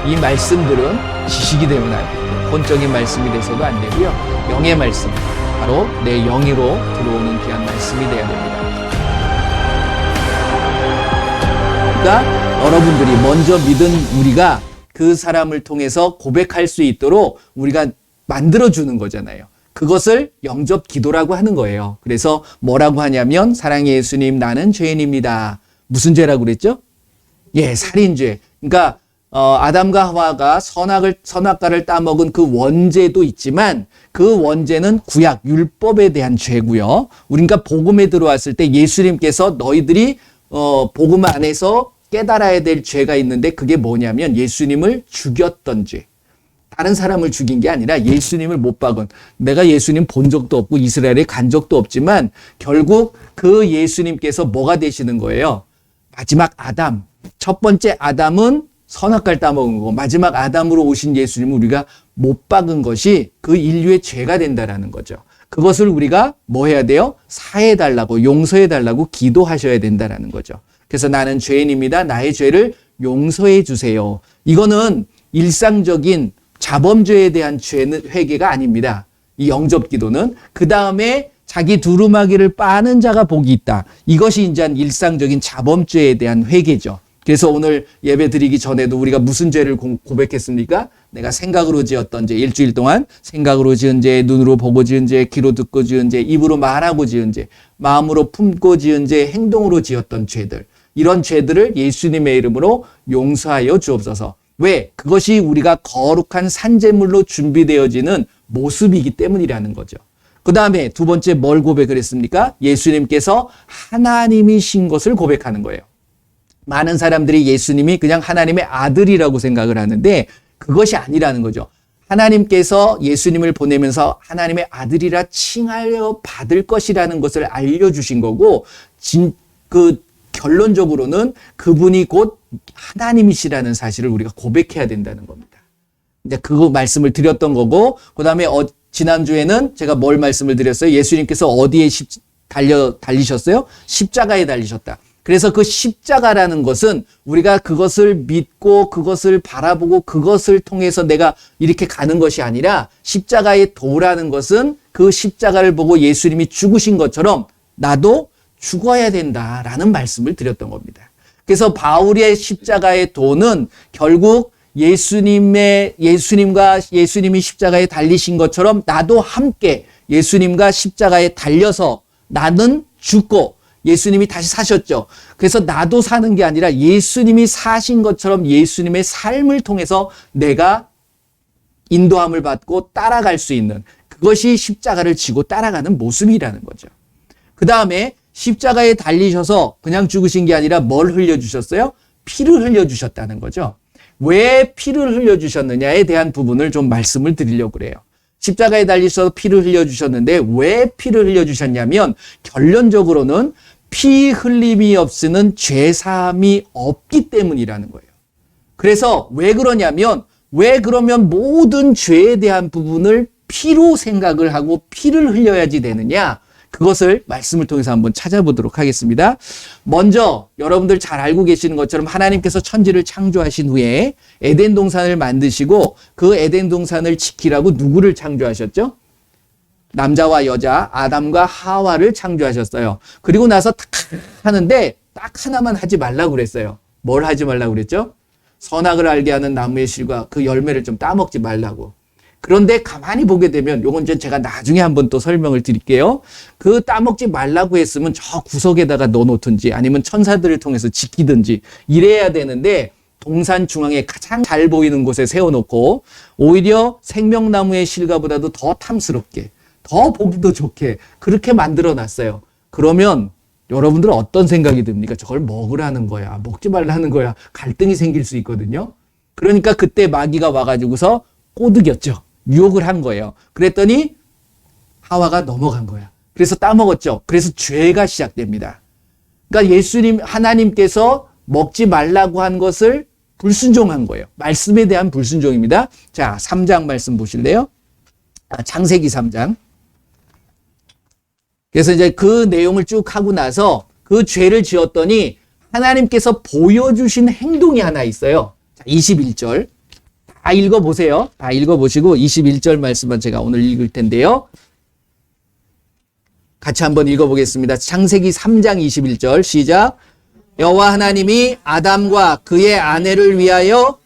이 말씀들은 지식이 되면 안 되고 혼적인 말씀이 돼서도 안 되고요. 영의 말씀, 바로 내 영으로 들어오는 귀한 말씀이 돼야 됩니다. 그러니까 여러분들이 먼저 믿은 우리가 그 사람을 통해서 고백할 수 있도록 우리가 만들어주는 거잖아요. 그것을 영접 기도라고 하는 거예요. 그래서 뭐라고 하냐면 사랑의 예수님, 나는 죄인입니다. 무슨 죄라고 그랬죠? 예, 살인죄. 그러니까 아담과 하와가 선악과를 따먹은 그 원죄도 있지만 그 원죄는 구약 율법에 대한 죄고요. 우리가 복음에 들어왔을 때 예수님께서 너희들이 복음 안에서 깨달아야 될 죄가 있는데 그게 뭐냐면 예수님을 죽였던 죄. 다른 사람을 죽인 게 아니라 예수님을 못 박은, 내가 예수님 본 적도 없고 이스라엘에 간 적도 없지만 결국 그 예수님께서 뭐가 되시는 거예요? 마지막 아담. 첫 번째 아담은 선악과를 따먹은 거고 마지막 아담으로 오신 예수님을 우리가 못 박은 것이 그 인류의 죄가 된다라는 거죠. 그것을 우리가 뭐 해야 돼요? 사해달라고, 용서해달라고 기도하셔야 된다라는 거죠. 그래서 나는 죄인입니다. 나의 죄를 용서해 주세요. 이거는 일상적인 자범죄에 대한 회개가 아닙니다. 이 영접 기도는. 그 다음에 자기 두루마기를 빠는 자가 복이 있다. 이것이 이제 일상적인 자범죄에 대한 회개죠. 그래서 오늘 예배 드리기 전에도 우리가 무슨 죄를 고백했습니까? 내가 생각으로 지었던 죄, 일주일 동안 생각으로 지은 죄, 눈으로 보고 지은 죄, 귀로 듣고 지은 죄, 입으로 말하고 지은 죄, 마음으로 품고 지은 죄, 행동으로 지었던 죄들. 이런 죄들을 예수님의 이름으로 용서하여 주옵소서. 왜? 그것이 우리가 거룩한 산제물로 준비되어지는 모습이기 때문이라는 거죠. 그 다음에 두 번째 뭘 고백을 했습니까? 예수님께서 하나님이신 것을 고백하는 거예요. 많은 사람들이 예수님이 그냥 하나님의 아들이라고 생각을 하는데 그것이 아니라는 거죠. 하나님께서 예수님을 보내면서 하나님의 아들이라 칭하여 받을 것이라는 것을 알려주신 거고 결론적으로는 그분이 곧 하나님이시라는 사실을 우리가 고백해야 된다는 겁니다. 이제 그거 말씀을 드렸던 거고, 그 다음에 지난주에는 제가 뭘 말씀을 드렸어요? 예수님께서 어디에 달리셨어요? 십자가에 달리셨다. 그래서 그 십자가라는 것은 우리가 그것을 믿고 그것을 바라보고 그것을 통해서 내가 이렇게 가는 것이 아니라 십자가의 도라는 것은 그 십자가를 보고 예수님이 죽으신 것처럼 나도 죽어야 된다라는 말씀을 드렸던 겁니다. 그래서 바울의 십자가의 도는 결국 예수님이 십자가에 달리신 것처럼 나도 함께 예수님과 십자가에 달려서 나는 죽고 예수님이 다시 사셨죠. 그래서 나도 사는 게 아니라 예수님이 사신 것처럼 예수님의 삶을 통해서 내가 인도함을 받고 따라갈 수 있는 그것이 십자가를 지고 따라가는 모습이라는 거죠. 그 다음에 십자가에 달리셔서 그냥 죽으신 게 아니라 뭘 흘려주셨어요? 피를 흘려주셨다는 거죠. 왜 피를 흘려주셨느냐에 대한 부분을 좀 말씀을 드리려고 그래요. 십자가에 달리셔서 피를 흘려주셨는데 왜 피를 흘려주셨냐면 결론적으로는 피 흘림이 없이는 죄사함이 없기 때문이라는 거예요. 그래서 왜 그러냐면 왜 그러면 모든 죄에 대한 부분을 피로 생각을 하고 피를 흘려야지 되느냐? 그것을 말씀을 통해서 한번 찾아보도록 하겠습니다. 먼저 여러분들 잘 알고 계시는 것처럼 하나님께서 천지를 창조하신 후에 에덴 동산을 만드시고 그 에덴 동산을 지키라고 누구를 창조하셨죠? 남자와 여자 아담과 하와를 창조하셨어요. 그리고 나서 딱 하는데 딱 하나만 하지 말라고 그랬어요. 뭘 하지 말라고 그랬죠? 선악을 알게 하는 나무의 실과 그 열매를 좀 따먹지 말라고. 그런데 가만히 보게 되면 요건 제가 나중에 한번 또 설명을 드릴게요. 그 따먹지 말라고 했으면 저 구석에다가 넣어놓든지 아니면 천사들을 통해서 지키든지 이래야 되는데 동산 중앙에 가장 잘 보이는 곳에 세워놓고 오히려 생명나무의 실과보다도 더 탐스럽게 더 보기도 좋게 그렇게 만들어놨어요. 그러면 여러분들은 어떤 생각이 듭니까? 저걸 먹으라는 거야, 먹지 말라는 거야, 갈등이 생길 수 있거든요. 그러니까 그때 마귀가 와가지고서 꼬드겼죠. 유혹을 한 거예요. 그랬더니 하와가 넘어간 거야. 그래서 따먹었죠. 그래서 죄가 시작됩니다. 그러니까 하나님께서 먹지 말라고 한 것을 불순종한 거예요. 말씀에 대한 불순종입니다. 자, 3장 말씀 보실래요? 창세기 3장. 그래서 이제 그 내용을 쭉 하고 나서 그 죄를 지었더니 하나님께서 보여주신 행동이 하나 있어요. 자, 21절. 다 읽어보세요. 다 읽어보시고 21절 말씀만 제가 오늘 읽을 텐데요. 같이 한번 읽어보겠습니다. 창세기 3장 21절 시작. 여호와 하나님이 아담과 그의 아내를 위하여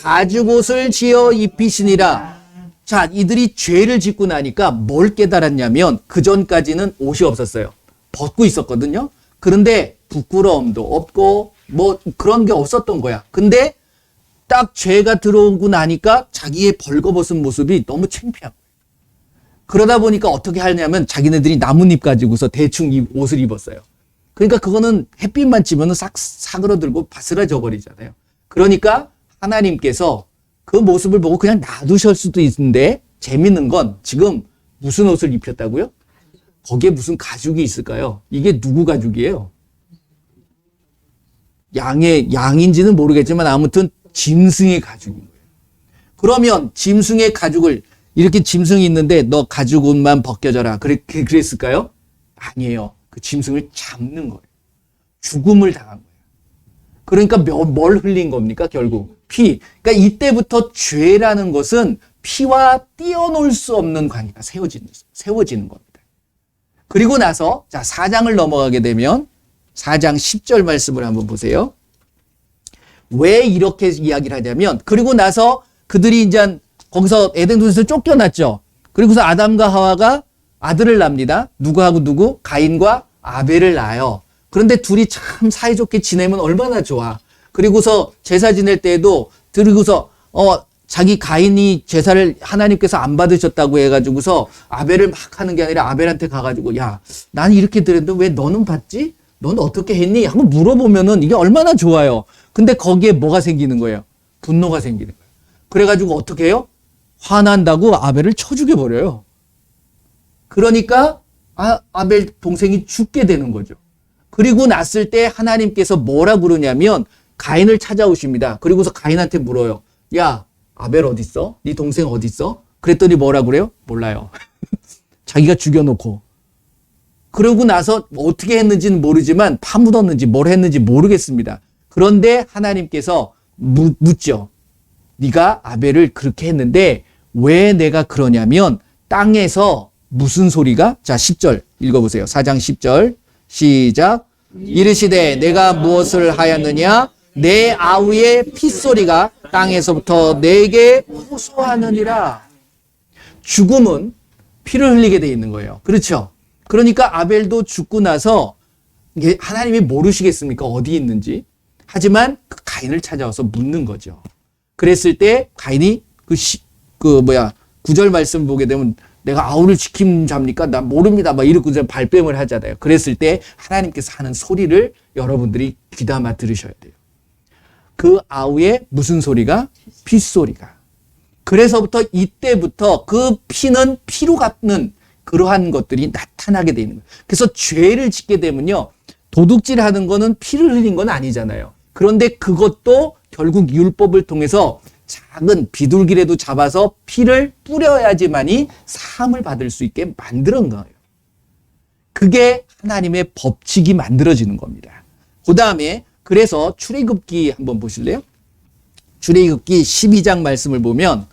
가죽옷을 지어 입히시니라. 자, 이들이 죄를 짓고 나니까 뭘 깨달았냐면 그 전까지는 옷이 없었어요. 벗고 있었거든요. 그런데 부끄러움도 없고 뭐 그런 게 없었던 거야. 근데 딱 죄가 들어오고 나니까 자기의 벌거벗은 모습이 너무 창피한 거예요. 그러다 보니까 어떻게 하냐면 자기네들이 나뭇잎 가지고서 대충 이 옷을 입었어요. 그러니까 그거는 햇빛만 찌면 싹 사그러들고 바스라져 버리잖아요. 그러니까 하나님께서 그 모습을 보고 그냥 놔두실 수도 있는데 재밌는 건 지금 무슨 옷을 입혔다고요? 거기에 무슨 가죽이 있을까요? 이게 누구 가죽이에요? 양인지는 모르겠지만 아무튼 짐승의 가죽인 거예요. 그러면 짐승의 가죽을 이렇게 짐승이 있는데 너 가죽 옷만 벗겨져라. 그랬을까요? 아니에요. 그 짐승을 잡는 거예요. 죽음을 당한 거예요. 그러니까 뭘 흘린 겁니까? 결국 피. 그러니까 이때부터 죄라는 것은 피와 띄어놓을 수 없는 관계가 세워지는 겁니다. 그리고 나서 자 4장을 넘어가게 되면 4장 10절 말씀을 한번 보세요. 왜 이렇게 이야기를 하냐면 그리고 나서 그들이 이제 거기서 에덴 동산에서 쫓겨났죠. 그리고서 아담과 하와가 아들을 납니다. 누구하고 누구? 가인과 아벨을 낳아요. 그런데 둘이 참 사이좋게 지내면 얼마나 좋아. 그리고서 제사 지낼 때에도 그리고서 자기 가인이 제사를 하나님께서 안 받으셨다고 해가지고서 아벨을 막 하는 게 아니라 아벨한테 가가지고 야, 나는 이렇게 드렸는데 왜 너는 받지? 넌 어떻게 했니? 한번 물어보면은 이게 얼마나 좋아요. 근데 거기에 뭐가 생기는 거예요? 분노가 생기는 거예요. 그래가지고 어떻게 해요? 화난다고 아벨을 쳐 죽여버려요. 그러니까 아벨 동생이 죽게 되는 거죠. 그리고 났을 때 하나님께서 뭐라 그러냐면 가인을 찾아오십니다. 그리고서 가인한테 물어요. 야, 아벨 어딨어? 네 동생 어딨어? 그랬더니 뭐라 그래요? 몰라요. 자기가 죽여놓고. 그러고 나서 어떻게 했는지는 모르지만 파묻었는지 뭘 했는지 모르겠습니다. 그런데 하나님께서 묻죠. 네가 아벨을 그렇게 했는데 왜 내가 그러냐면 땅에서 무슨 소리가? 자 10절 읽어보세요. 4장 10절 시작. 이르시되 내가 무엇을 하였느냐? 내 아우의 핏소리가 땅에서부터 내게 호소하느니라. 죽음은 피를 흘리게 돼 있는 거예요. 그렇죠? 그러니까 아벨도 죽고 나서 하나님이 모르시겠습니까? 어디 있는지. 하지만 그 가인을 찾아와서 묻는 거죠. 그랬을 때 가인이 9절 말씀 보게 되면 내가 아우를 지킴 자입니까? 나 모릅니다. 막 이러고 발뺌을 하잖아요. 그랬을 때 하나님께서 하는 소리를 여러분들이 귀담아 들으셔야 돼요. 그 아우의 무슨 소리가? 핏소리가. 그래서부터 이때부터 그 피는 피로 갚는 그러한 것들이 나타나게 되는 거예요. 그래서 죄를 짓게 되면요. 도둑질 하는 거는 피를 흘린 건 아니잖아요. 그런데 그것도 결국 율법을 통해서 작은 비둘기라도 잡아서 피를 뿌려야지만이 사함을 받을 수 있게 만드는 거예요. 그게 하나님의 법칙이 만들어지는 겁니다. 그 다음에 그래서 출애굽기 한번 보실래요? 출애굽기 12장 말씀을 보면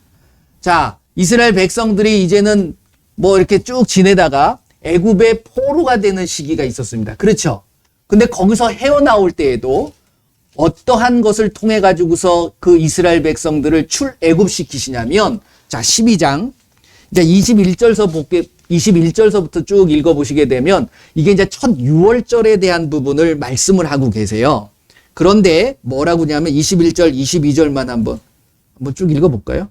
자 이스라엘 백성들이 이제는 뭐 이렇게 쭉 지내다가 애굽의 포로가 되는 시기가 있었습니다. 그렇죠? 근데 거기서 헤어나올 때에도 어떠한 것을 통해 가지고서 그 이스라엘 백성들을 출애굽시키시냐면 자 12장 이제 21절서부터 쭉 읽어보시게 되면 이게 이제 첫 유월절에 대한 부분을 말씀을 하고 계세요. 그런데 뭐라고 하냐면 21절, 22절만 한번 쭉 읽어볼까요?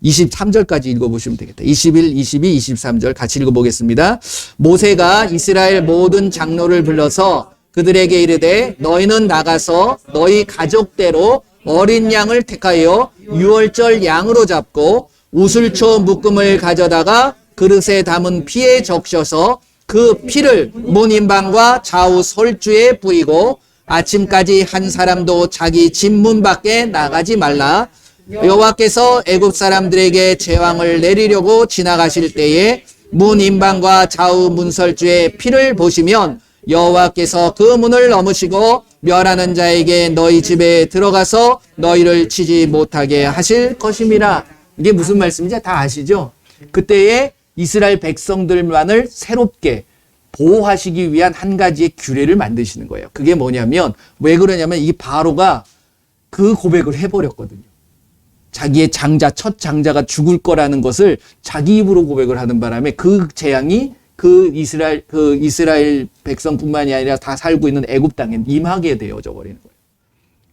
23절까지 읽어보시면 되겠다. 21, 22, 23절 같이 읽어보겠습니다. 모세가 이스라엘 모든 장로를 불러서 그들에게 이르되 너희는 나가서 너희 가족대로 어린 양을 택하여 유월절 양으로 잡고 우슬초 묶음을 가져다가 그릇에 담은 피에 적셔서 그 피를 문인방과 좌우 설주에 뿌리고 아침까지 한 사람도 자기 집 문 밖에 나가지 말라. 여호와께서 애굽 사람들에게 재앙을 내리려고 지나가실 때에 문인방과 좌우 문설주의 피를 보시면 여호와께서 그 문을 넘으시고 멸하는 자에게 너희 집에 들어가서 너희를 치지 못하게 하실 것임이라. 이게 무슨 말씀인지 다 아시죠? 그때에 이스라엘 백성들만을 새롭게 보호하시기 위한 한 가지의 규례를 만드시는 거예요. 그게 뭐냐면, 왜 그러냐면 이 바로가 그 고백을 해버렸거든요. 자기의 장자, 첫 장자가 죽을 거라는 것을 자기 입으로 고백을 하는 바람에 그 재앙이 그 이스라엘 백성뿐만이 아니라 다 살고 있는 애굽 땅에 임하게 되어져 버리는 거예요.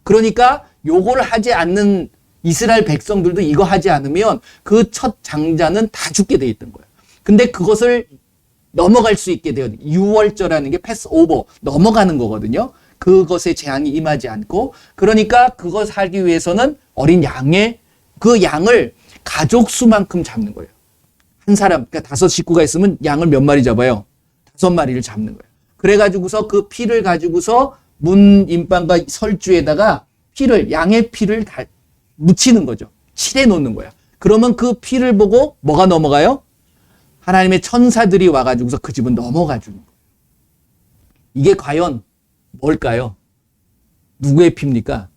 그러니까 요걸 하지 않는 이스라엘 백성들도 이거 하지 않으면 그 첫 장자는 다 죽게 돼 있던 거예요. 근데 그것을 넘어갈 수 있게 되어 유월절하는 게 패스오버, 넘어가는 거거든요. 그것에 재앙이 임하지 않고, 그러니까 그것 하기 위해서는 어린 양의 그 양을 가족 수만큼 잡는 거예요. 한 사람, 그러니까 5 식구가 있으면 양을 몇 마리 잡아요? 5마리를 잡는 거예요. 그래가지고서 그 피를 가지고서 문 임방과 설주에다가 양의 피를 다 묻히는 거죠. 칠해 놓는 거야. 그러면 그 피를 보고 뭐가 넘어가요? 하나님의 천사들이 와가지고서 그 집은 넘어가 주는 거예요. 이게 과연 뭘까요? 누구의 피입니까?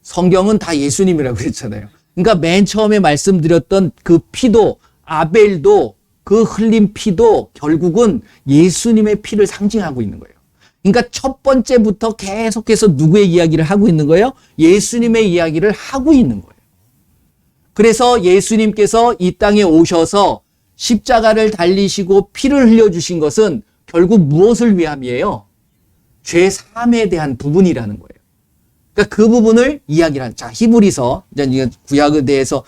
성경은 다 예수님이라고 그랬잖아요. 그러니까 맨 처음에 말씀드렸던 그 피도, 아벨도, 그 흘린 피도 결국은 예수님의 피를 상징하고 있는 거예요. 그러니까 첫 번째부터 계속해서 누구의 이야기를 하고 있는 거예요? 예수님의 이야기를 하고 있는 거예요. 그래서 예수님께서 이 땅에 오셔서 십자가를 달리시고 피를 흘려주신 것은 결국 무엇을 위함이에요? 죄 사함에 대한 부분이라는 거예요. 그러니까 그 부분을 이야기를 하는. 자, 히브리서, 이제 구약에 대해서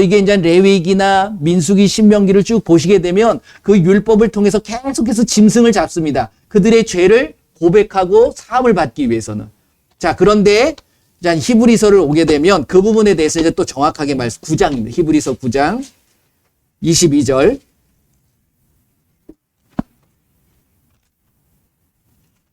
이게 이제 레위기나 민수기, 신명기를 쭉 보시게 되면 그 율법을 통해서 계속해서 짐승을 잡습니다. 그들의 죄를 고백하고 사함을 받기 위해서는. 자, 그런데 이제 히브리서를 오게 되면 그 부분에 대해서 이제 또 정확하게 9장입니다. 히브리서 9장 22절.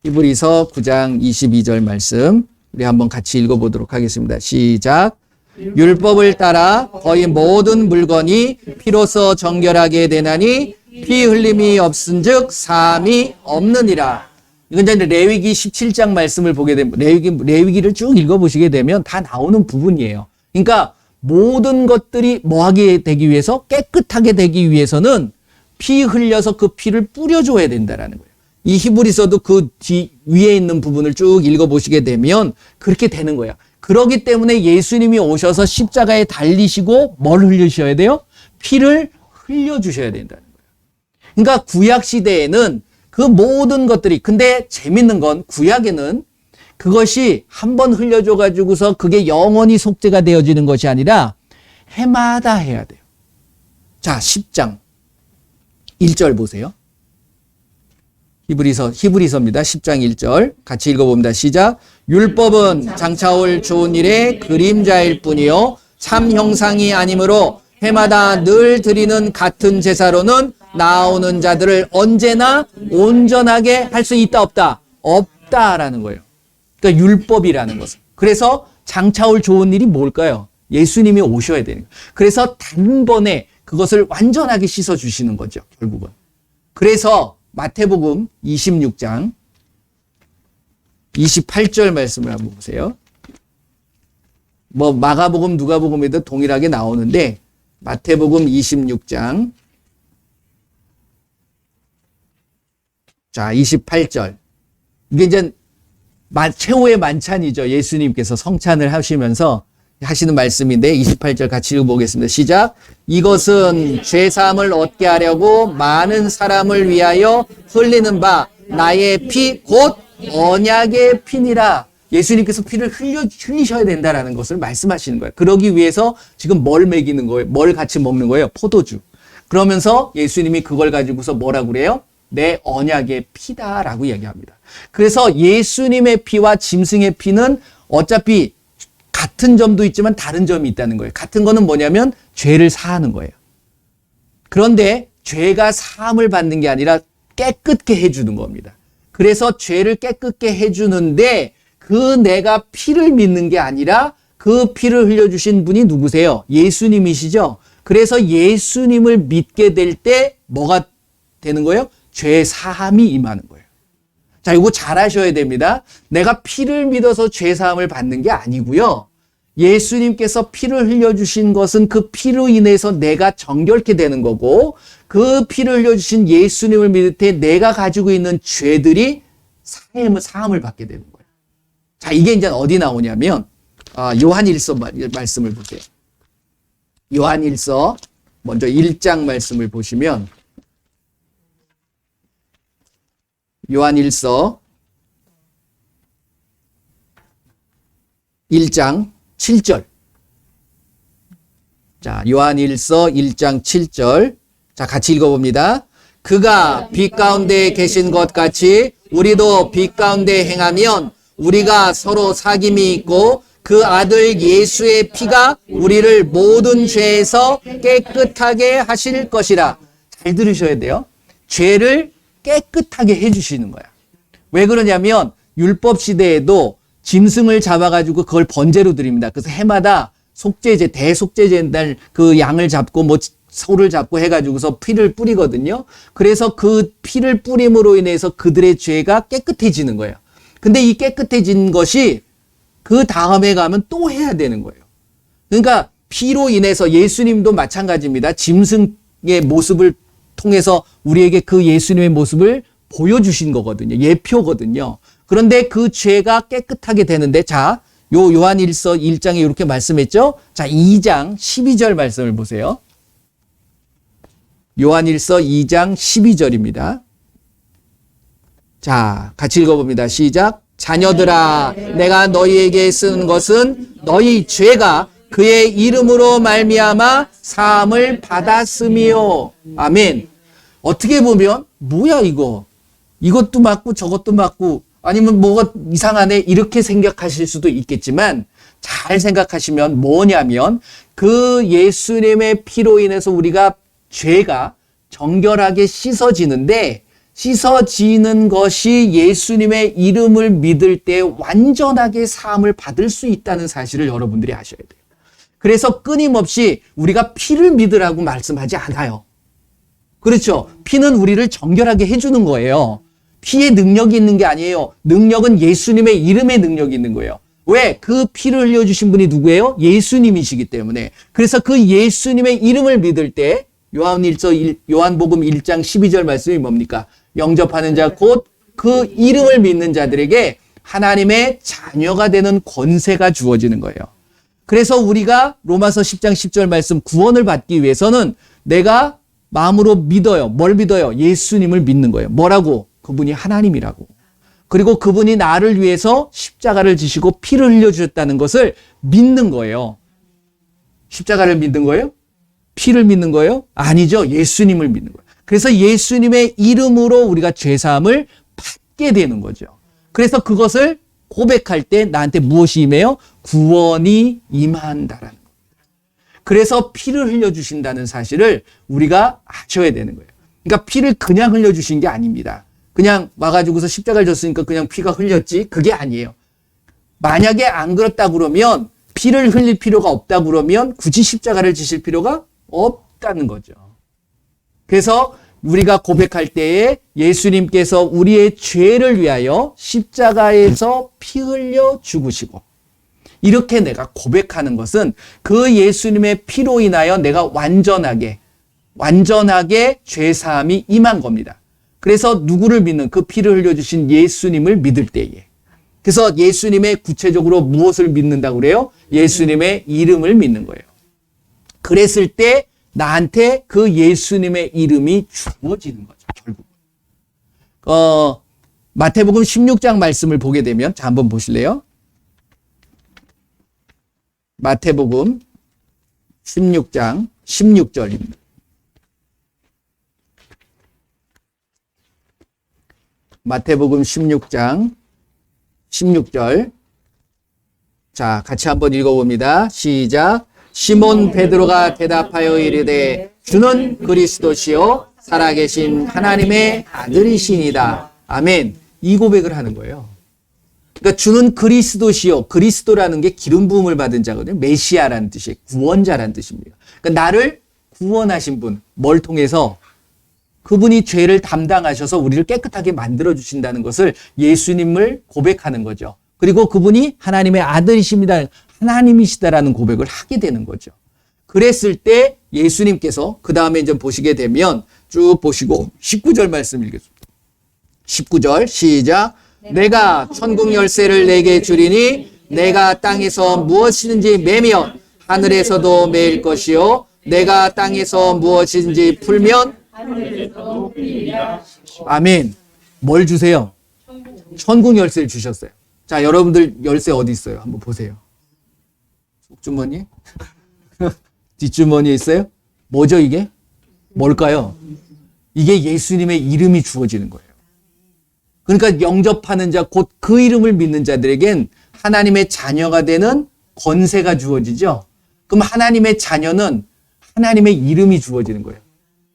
히브리서 9장 22절 말씀. 우리 한번 같이 읽어보도록 하겠습니다. 시작. 율법을 따라 거의 모든 물건이 피로써 정결하게 되나니 피 흘림이 없은즉 사함이 없느니라. 이건 이제 레위기 17장 말씀을 보게 되면 레위기를 쭉 읽어보시게 되면 다 나오는 부분이에요. 그러니까 모든 것들이 뭐하게 되기 위해서, 깨끗하게 되기 위해서는 피 흘려서 그 피를 뿌려줘야 된다라는 거예요. 이 히브리서도 그 위에 있는 부분을 쭉 읽어보시게 되면 그렇게 되는 거예요. 그렇기 때문에 예수님이 오셔서 십자가에 달리시고 뭘 흘리셔야 돼요? 피를 흘려주셔야 된다는 거예요. 그러니까 구약 시대에는 그 모든 것들이, 근데 재밌는 건 구약에는 그것이 한번 흘려줘가지고서 그게 영원히 속죄가 되어지는 것이 아니라 해마다 해야 돼요. 자, 10장 1절 보세요. 히브리서입니다. 10장 1절 같이 읽어봅니다. 시작. 율법은 장차올 좋은 일의 그림자일 뿐이요 참 형상이 아니므로 해마다 늘 드리는 같은 제사로는 나오는 자들을 언제나 온전하게 할 수 있다 없다? 없다라는 거예요. 그러니까 율법이라는 것은. 그래서 장차올 좋은 일이 뭘까요? 예수님이 오셔야 되는 거예요. 그래서 단번에 그것을 완전하게 씻어주시는 거죠. 결국은. 그래서 마태복음 26장 28절 말씀을 한번 보세요. 마가복음, 누가복음에도 동일하게 나오는데 마태복음 26장 자, 28절. 이게 이제 최후의 만찬이죠. 예수님께서 성찬을 하시면서 하시는 말씀인데 28절 같이 읽어보겠습니다. 시작. 이것은 죄사함을 얻게 하려고 많은 사람을 위하여 흘리는 바 나의 피 곧 언약의 피니라. 예수님께서 피를 흘리셔야 된다라는 것을 말씀하시는 거예요. 그러기 위해서 지금 뭘 먹이는 거예요? 뭘 같이 먹는 거예요? 포도주. 그러면서 예수님이 그걸 가지고서 뭐라고 그래요? 내 언약의 피다라고 이야기합니다. 그래서 예수님의 피와 짐승의 피는 어차피 같은 점도 있지만 다른 점이 있다는 거예요. 같은 거는 뭐냐면 죄를 사하는 거예요. 그런데 죄가 사함을 받는 게 아니라 깨끗게 해주는 겁니다. 그래서 죄를 깨끗게 해주는데 그 내가 피를 믿는 게 아니라 그 피를 흘려주신 분이 누구세요? 예수님이시죠? 그래서 예수님을 믿게 될 때 뭐가 되는 거예요? 죄 사함이 임하는 거예요. 자, 이거 잘 하셔야 됩니다. 내가 피를 믿어서 죄사함을 받는 게 아니고요. 예수님께서 피를 흘려주신 것은 그 피로 인해서 내가 정결케 되는 거고, 그 피를 흘려주신 예수님을 믿을 때 내가 가지고 있는 죄들이 사함을 받게 되는 거예요. 자, 이게 이제 어디 나오냐면, 요한일서 말씀을 보세요. 요한일서, 먼저 1장 말씀을 보시면, 요한일서 1장 7절. 자, 요한일서 1장 7절. 자, 같이 읽어봅니다. 그가 빛 가운데 계신 것 같이 우리도 빛 가운데 행하면 우리가 서로 사귐이 있고 그 아들 예수의 피가 우리를 모든 죄에서 깨끗하게 하실 것이라. 잘 들으셔야 돼요. 죄를 깨끗하게 해주시는 거야. 왜 그러냐면 율법 시대에도 짐승을 잡아가지고 그걸 번제로 드립니다. 그래서 해마다 속죄제, 대속죄제 날 그 양을 잡고 뭐 소를 잡고 해가지고서 피를 뿌리거든요. 그래서 그 피를 뿌림으로 인해서 그들의 죄가 깨끗해지는 거예요. 근데 이 깨끗해진 것이 그 다음에 가면 또 해야 되는 거예요. 그러니까 피로 인해서 예수님도 마찬가지입니다. 짐승의 모습을 통해서 우리에게 그 예수님의 모습을 보여주신 거거든요. 예표거든요. 그런데 그 죄가 깨끗하게 되는데, 자, 요한일서 1장에 이렇게 말씀했죠? 자, 2장 12절 말씀을 보세요. 요한일서 2장 12절입니다. 자, 같이 읽어봅니다. 시작. 자녀들아, 내가 너희에게 쓰는 것은 너희 죄가 그의 이름으로 말미암아 사함을 받았음이요. 아멘. 어떻게 보면 뭐야 이거? 이것도 맞고 저것도 맞고 아니면 뭐가 이상하네 이렇게 생각하실 수도 있겠지만 잘 생각하시면 뭐냐면 그 예수님의 피로 인해서 우리가 죄가 정결하게 씻어지는데 씻어지는 것이 예수님의 이름을 믿을 때 완전하게 사함을 받을 수 있다는 사실을 여러분들이 아셔야 돼요. 그래서 끊임없이 우리가 피를 믿으라고 말씀하지 않아요. 그렇죠? 피는 우리를 정결하게 해주는 거예요. 피에 능력이 있는 게 아니에요. 능력은 예수님의 이름에 능력이 있는 거예요. 왜? 그 피를 흘려주신 분이 누구예요? 예수님이시기 때문에. 그래서 그 예수님의 이름을 믿을 때 요한복음 1장 12절 말씀이 뭡니까? 영접하는 자 곧 그 이름을 믿는 자들에게 하나님의 자녀가 되는 권세가 주어지는 거예요. 그래서 우리가 로마서 10장 10절 말씀 구원을 받기 위해서는 내가 마음으로 믿어요. 뭘 믿어요? 예수님을 믿는 거예요. 뭐라고? 그분이 하나님이라고. 그리고 그분이 나를 위해서 십자가를 지시고 피를 흘려주셨다는 것을 믿는 거예요. 십자가를 믿는 거예요? 피를 믿는 거예요? 아니죠. 예수님을 믿는 거예요. 그래서 예수님의 이름으로 우리가 죄사함을 받게 되는 거죠. 그래서 그것을 고백할 때 나한테 무엇이 임해요? 구원이 임한다라는 거예요. 그래서 피를 흘려주신다는 사실을 우리가 아셔야 되는 거예요. 그러니까 피를 그냥 흘려주신 게 아닙니다. 그냥 와가지고서 십자가를 졌으니까 그냥 피가 흘렸지? 그게 아니에요. 만약에 안 그렇다 그러면 피를 흘릴 필요가 없다 그러면 굳이 십자가를 지실 필요가 없다는 거죠. 그래서 우리가 고백할 때에 예수님께서 우리의 죄를 위하여 십자가에서 피 흘려 죽으시고 이렇게 내가 고백하는 것은 그 예수님의 피로 인하여 내가 완전하게 죄사함이 임한 겁니다. 그래서 누구를 믿는 그 피를 흘려주신 예수님을 믿을 때에 그래서 예수님의 구체적으로 무엇을 믿는다고 그래요? 예수님의 이름을 믿는 거예요. 그랬을 때 나한테 그 예수님의 이름이 주어지는 거죠. 결국. 마태복음 16장 말씀을 보게 되면 자 한번 보실래요? 마태복음 16장 16절입니다. 마태복음 16장 16절. 자, 같이 한번 읽어봅니다. 시작. 시몬 베드로가 대답하여 이르되 주는 그리스도시요 살아계신 하나님의 아들이시니이다. 아멘. 이 고백을 하는 거예요. 그러니까 주는 그리스도시요. 그리스도라는 게 기름 부음을 받은 자거든요. 메시아라는 뜻이에요. 구원자라는 뜻입니다. 그러니까 나를 구원하신 분. 뭘 통해서? 그분이 죄를 담당하셔서 우리를 깨끗하게 만들어 주신다는 것을 예수님을 고백하는 거죠. 그리고 그분이 하나님의 아들이십니다. 하나님이시다라는 고백을 하게 되는 거죠. 그랬을 때 예수님께서 그 다음에 이제 보시게 되면 쭉 보시고 19절 말씀 읽겠습니다. 19절 시작. 내가 천국 열쇠를 내게 주리니 내가 땅에서 무엇이든지 매면 하늘에서도 매일 것이요 내가 땅에서 무엇이든지 풀면 아멘. 뭘 주세요? 천국 열쇠를 주셨어요. 자, 여러분들 열쇠 어디 있어요? 한번 보세요. 속주머니? 뒷주머니에 있어요? 뭐죠 이게? 뭘까요? 이게 예수님의 이름이 주어지는 거예요. 그러니까 영접하는 자, 곧 그 이름을 믿는 자들에겐 하나님의 자녀가 되는 권세가 주어지죠. 그럼 하나님의 자녀는 하나님의 이름이 주어지는 거예요.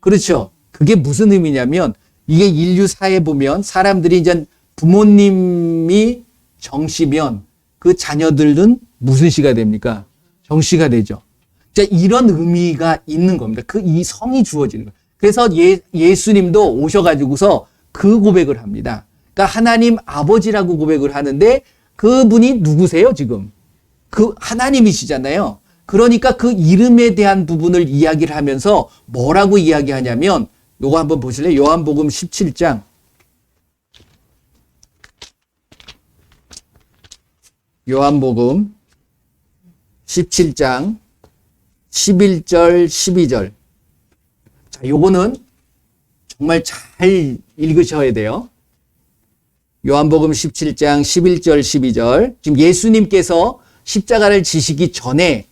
그렇죠? 그게 무슨 의미냐면 이게 인류사에 보면 사람들이 이제 부모님이 정씨면 그 자녀들은 무슨 씨가 됩니까? 정씨가 되죠. 자, 이런 의미가 있는 겁니다. 이 성이 주어지는 거예요. 그래서 예수님도 오셔가지고서 그 고백을 합니다. 그러니까 하나님 아버지라고 고백을 하는데 그분이 누구세요, 지금? 그 하나님이시잖아요. 그러니까 그 이름에 대한 부분을 이야기를 하면서 뭐라고 이야기하냐면 요거 한번 보실래요? 요한복음 17장. 요한복음 17장 11절 12절. 자, 요거는 정말 잘 읽으셔야 돼요. 요한복음 17장 11절 12절. 지금 예수님께서 십자가를 지시기 전에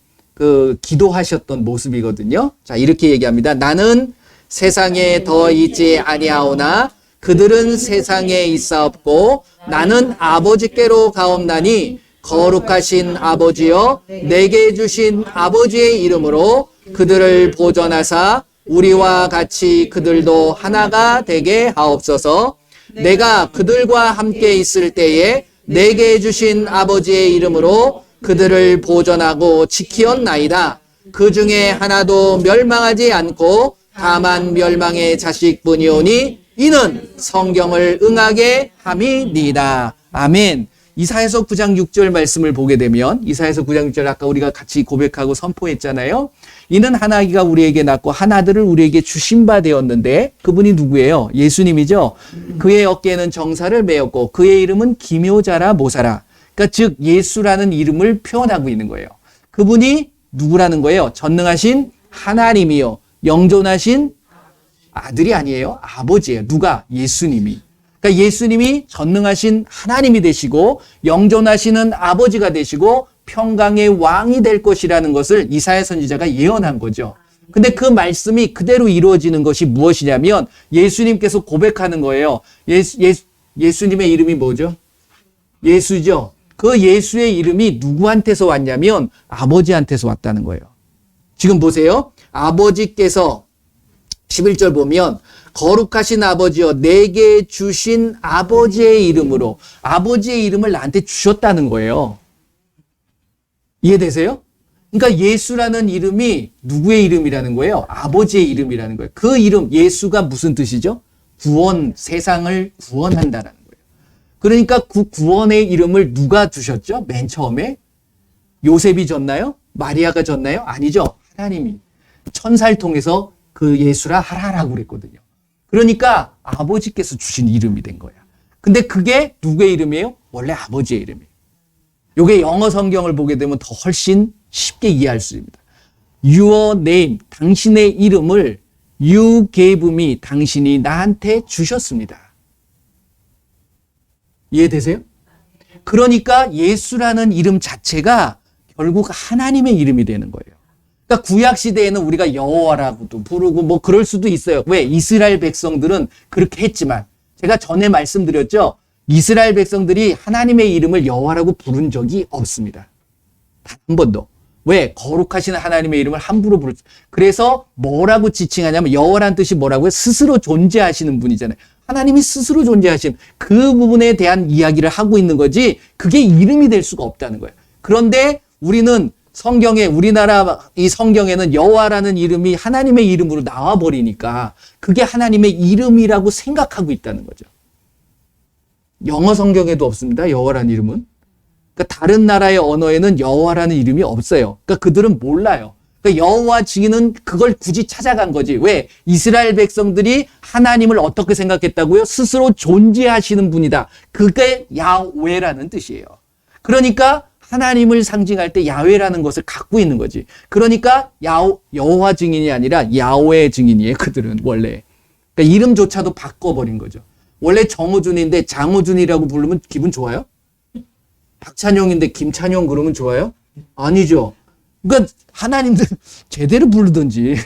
기도하셨던 모습이거든요. 자, 이렇게 얘기합니다. 나는 세상에 더 있지 아니하오나 그들은 세상에 있사옵고 나는 아버지께로 가옵나니 거룩하신 아버지여 내게 주신 아버지의 이름으로 그들을 보존하사 우리와 같이 그들도 하나가 되게 하옵소서. 내가 그들과 함께 있을 때에 내게 주신 아버지의 이름으로 그들을 보존하고 지키었나이다. 그 중에 하나도 멸망하지 않고 다만 멸망의 자식뿐이오니 이는 성경을 응하게 함이니이다. 아멘. 이사야서 9장 6절 말씀을 보게 되면 이사야서 9장 6절 아까 우리가 같이 고백하고 선포했잖아요. 이는 한 아기가 우리에게 낳고 한 아들을 우리에게 주신 바 되었는데 그분이 누구예요? 예수님이죠. 그의 어깨에는 정사를 메었고 그의 이름은 기묘자라 모사라. 그러니까 즉 예수라는 이름을 표현하고 있는 거예요. 그분이 누구라는 거예요? 전능하신 하나님이요. 영존하신 아들이 아니에요. 아버지예요. 누가? 예수님이. 그러니까 예수님이 전능하신 하나님이 되시고 영존하시는 아버지가 되시고 평강의 왕이 될 것이라는 것을 이사야 선지자가 예언한 거죠. 근데 그 말씀이 그대로 이루어지는 것이 무엇이냐면 예수님께서 고백하는 거예요. 예수님의 이름이 뭐죠? 예수죠. 그 예수의 이름이 누구한테서 왔냐면 아버지한테서 왔다는 거예요. 지금 보세요. 아버지께서 11절 보면 거룩하신 아버지여 내게 주신 아버지의 이름으로 아버지의 이름을 나한테 주셨다는 거예요. 이해되세요? 그러니까 예수라는 이름이 누구의 이름이라는 거예요? 아버지의 이름이라는 거예요. 그 이름 예수가 무슨 뜻이죠? 구원, 세상을 구원한다라는 거예요. 그러니까 그 구원의 이름을 누가 주셨죠? 맨 처음에 요셉이 줬나요? 마리아가 줬나요? 아니죠. 하나님이 천사를 통해서 그 예수라 하라라고 그랬거든요. 그러니까 아버지께서 주신 이름이 된 거야. 근데 그게 누구의 이름이에요? 원래 아버지의 이름이에요. 요게 영어 성경을 보게 되면 더 훨씬 쉽게 이해할 수 있습니다. Your name, 당신의 이름을 You gave me, 당신이 나한테 주셨습니다. 이해되세요? 그러니까 예수라는 이름 자체가 결국 하나님의 이름이 되는 거예요. 그러니까 구약 시대에는 우리가 여호와라고도 부르고 뭐 그럴 수도 있어요. 왜? 이스라엘 백성들은 그렇게 했지만 제가 전에 말씀드렸죠. 이스라엘 백성들이 하나님의 이름을 여호와라고 부른 적이 없습니다. 단 한 번도. 왜? 거룩하신 하나님의 이름을 함부로 부르죠. 그래서 뭐라고 지칭하냐면 여호와라는 뜻이 뭐라고요? 스스로 존재하시는 분이잖아요. 하나님이 스스로 존재하신 그 부분에 대한 이야기를 하고 있는 거지 그게 이름이 될 수가 없다는 거예요. 그런데 우리는 성경에 우리나라 이 성경에는 여호와라는 이름이 하나님의 이름으로 나와 버리니까 그게 하나님의 이름이라고 생각하고 있다는 거죠. 영어 성경에도 없습니다. 여호와라는 이름은. 그러니까 다른 나라의 언어에는 여호와라는 이름이 없어요. 그러니까 그들은 몰라요. 그러니까 여호와 증인은 그걸 굳이 찾아간 거지. 왜? 이스라엘 백성들이 하나님을 어떻게 생각했다고요? 스스로 존재하시는 분이다. 그게 야훼라는 뜻이에요. 그러니까 하나님을 상징할 때 야훼라는 것을 갖고 있는 거지. 그러니까 여호와 증인이 아니라 야훼 증인이에요. 그들은 원래. 그러니까 이름조차도 바꿔버린 거죠. 원래 정호준인데 장호준이라고 부르면 기분 좋아요? 박찬용인데 김찬용 그러면 좋아요? 아니죠. 그러니까 하나님들 제대로 부르든지.